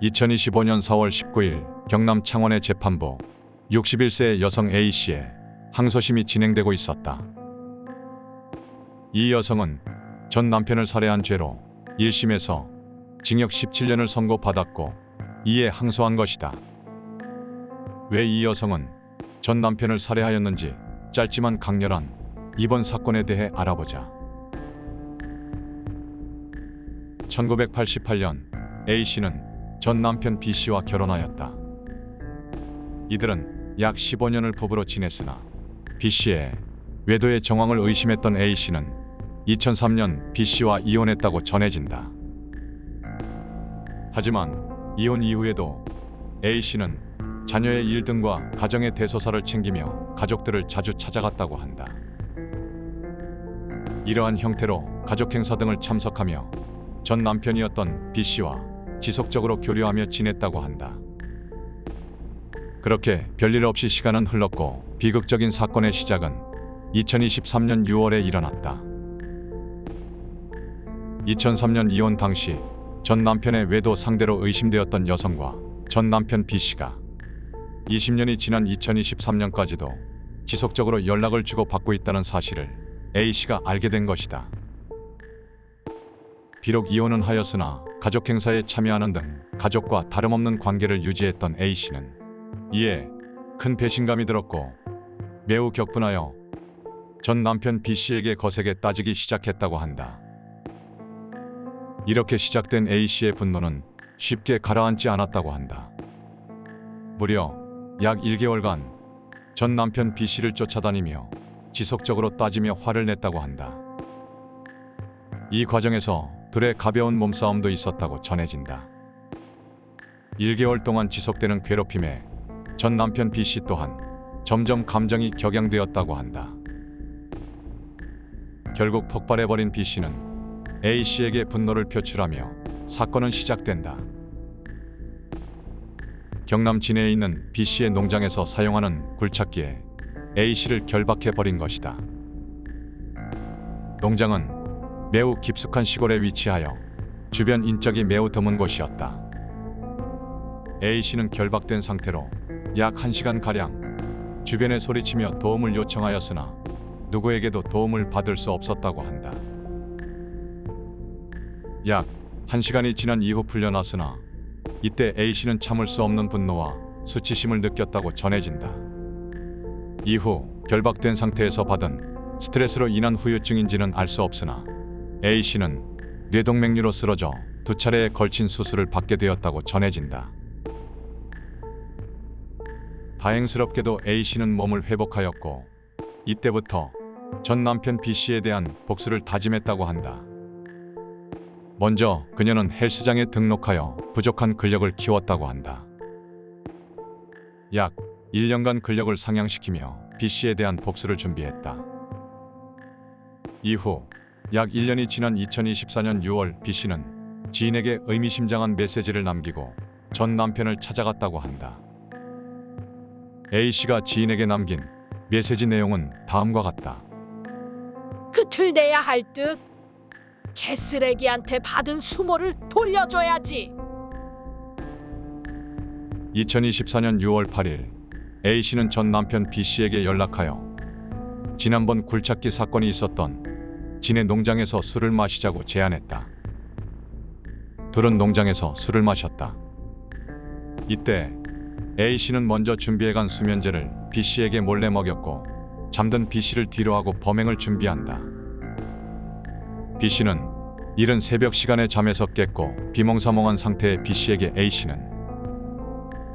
2025년 4월 19일 경남 창원의 재판부 61세 여성 A씨의 항소심이 진행되고 있었다. 이 여성은 전 남편을 살해한 죄로 1심에서 징역 17년을 선고받았고 이에 항소한 것이다. 왜 이 여성은 전 남편을 살해하였는지 짧지만 강렬한 이번 사건에 대해 알아보자. 1988년 A씨는 전 남편 B씨와 결혼하였다. 이들은 약 15년을 부부로 지냈으나 B씨의 외도의 정황을 의심했던 A씨는 2003년 B씨와 이혼했다고 전해진다. 하지만 이혼 이후에도 A씨는 자녀의 일 등과 가정의 대소사를 챙기며 가족들을 자주 찾아갔다고 한다. 이러한 형태로 가족 행사 등을 참석하며 전 남편이었던 B씨와 지속적으로 교류하며 지냈다고 한다. 그렇게 별일 없이 시간은 흘렀고 비극적인 사건의 시작은 2023년 6월에 일어났다. 2003년 이혼 당시 전 남편의 외도 상대로 의심되었던 여성과 전 남편 B씨가 20년이 지난 2023년까지도 지속적으로 연락을 주고받고 있다는 사실을 A씨가 알게 된 것이다. 비록 이혼은 하였으나 가족 행사에 참여하는 등 가족과 다름없는 관계를 유지했던 A씨는 이에 큰 배신감이 들었고 매우 격분하여 전 남편 B씨에게 거세게 따지기 시작했다고 한다. 이렇게 시작된 A씨의 분노는 쉽게 가라앉지 않았다고 한다. 무려 약 1개월간 전 남편 B씨를 쫓아다니며 지속적으로 따지며 화를 냈다고 한다. 이 과정에서 둘의 가벼운 몸싸움도 있었다고 전해진다. 1개월 동안 지속되는 괴롭힘에 전 남편 B씨 또한 점점 감정이 격양되었다고 한다. 결국 폭발해버린 B씨는 A씨에게 분노를 표출하며 사건은 시작된다. 경남 진해에 있는 B씨의 농장에서 사용하는 굴착기에 A씨를 결박해버린 것이다. 농장은 매우 깊숙한 시골에 위치하여 주변 인적이 매우 드문 곳이었다. A씨는 결박된 상태로 약 1시간가량 주변에 소리치며 도움을 요청하였으나 누구에게도 도움을 받을 수 없었다고 한다. 약 1시간이 지난 이후 풀려났으나 이때 A씨는 참을 수 없는 분노와 수치심을 느꼈다고 전해진다. 이후 결박된 상태에서 받은 스트레스로 인한 후유증인지는 알 수 없으나 A씨는 뇌동맥류로 쓰러져 2차례에 걸친 수술을 받게 되었다고 전해진다. 다행스럽게도 A씨는 몸을 회복하였고 이때부터 전 남편 B씨에 대한 복수를 다짐했다고 한다. 먼저 그녀는 헬스장에 등록하여 부족한 근력을 키웠다고 한다. 약 1년간 근력을 상향시키며 B씨에 대한 복수를 준비했다. 이후 약 1년이 지난 2024년 6월 B씨는 지인에게 의미심장한 메시지를 남기고 전 남편을 찾아갔다고 한다. A씨가 지인에게 남긴 메시지 내용은 다음과 같다. 끝을 내야 할 듯. 개쓰레기한테 받은 수모를 돌려줘야지. 2024년 6월 8일 A씨는 전 남편 B씨에게 연락하여 지난번 굴착기 사건이 있었던 진해 농장에서 술을 마시자고 제안했다. 둘은 농장에서 술을 마셨다. 이때 A씨는 먼저 준비해간 수면제를 B씨에게 몰래 먹였고 잠든 B씨를 뒤로하고 범행을 준비한다. B씨는 이른 새벽 시간에 잠에서 깼고 비몽사몽한 상태의 B씨에게 A씨는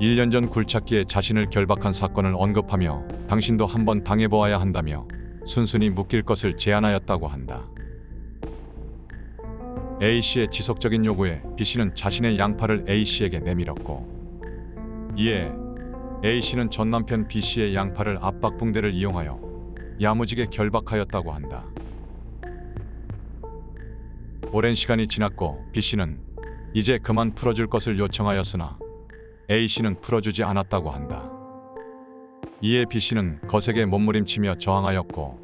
1년 전 굴착기에 자신을 결박한 사건을 언급하며 당신도 한번 당해보아야 한다며 순순히 묶일 것을 제안하였다고 한다. A씨의 지속적인 요구에 B씨는 자신의 양팔을 A씨에게 내밀었고 이에 A씨는 전 남편 B씨의 양팔을 압박붕대를 이용하여 야무지게 결박하였다고 한다. 오랜 시간이 지났고 B씨는 이제 그만 풀어줄 것을 요청하였으나 A씨는 풀어주지 않았다고 한다. 이에 B씨는 거세게 몸부림치며 저항하였고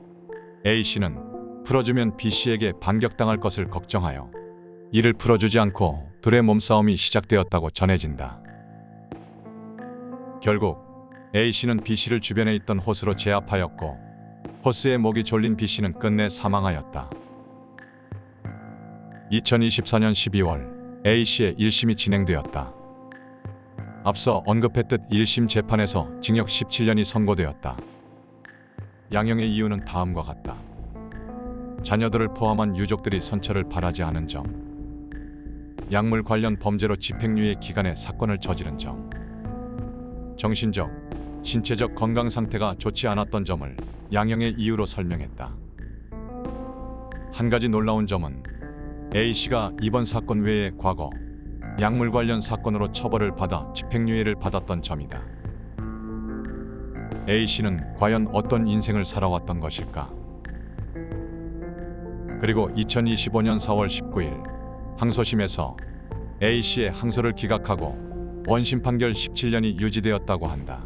A씨는 풀어주면 B씨에게 반격당할 것을 걱정하여 이를 풀어주지 않고 둘의 몸싸움이 시작되었다고 전해진다. 결국 A씨는 B씨를 주변에 있던 호스로 제압하였고 호스의 목이 졸린 B씨는 끝내 사망하였다. 2024년 12월 A씨의 1심이 진행되었다. 앞서 언급했듯 1심 재판에서 징역 17년이 선고되었다. 양형의 이유는 다음과 같다. 자녀들을 포함한 유족들이 선처를 바라지 않은 점, 약물 관련 범죄로 집행유예 기간에 사건을 저지른 점, 정신적, 신체적 건강 상태가 좋지 않았던 점을 양형의 이유로 설명했다. 한 가지 놀라운 점은 A씨가 이번 사건 외에 과거 약물 관련 사건으로 처벌을 받아 집행유예를 받았던 점이다. A씨는 과연 어떤 인생을 살아왔던 것일까? 그리고 2025년 4월 19일 항소심에서 A씨의 항소를 기각하고 원심 판결 17년이 유지되었다고 한다.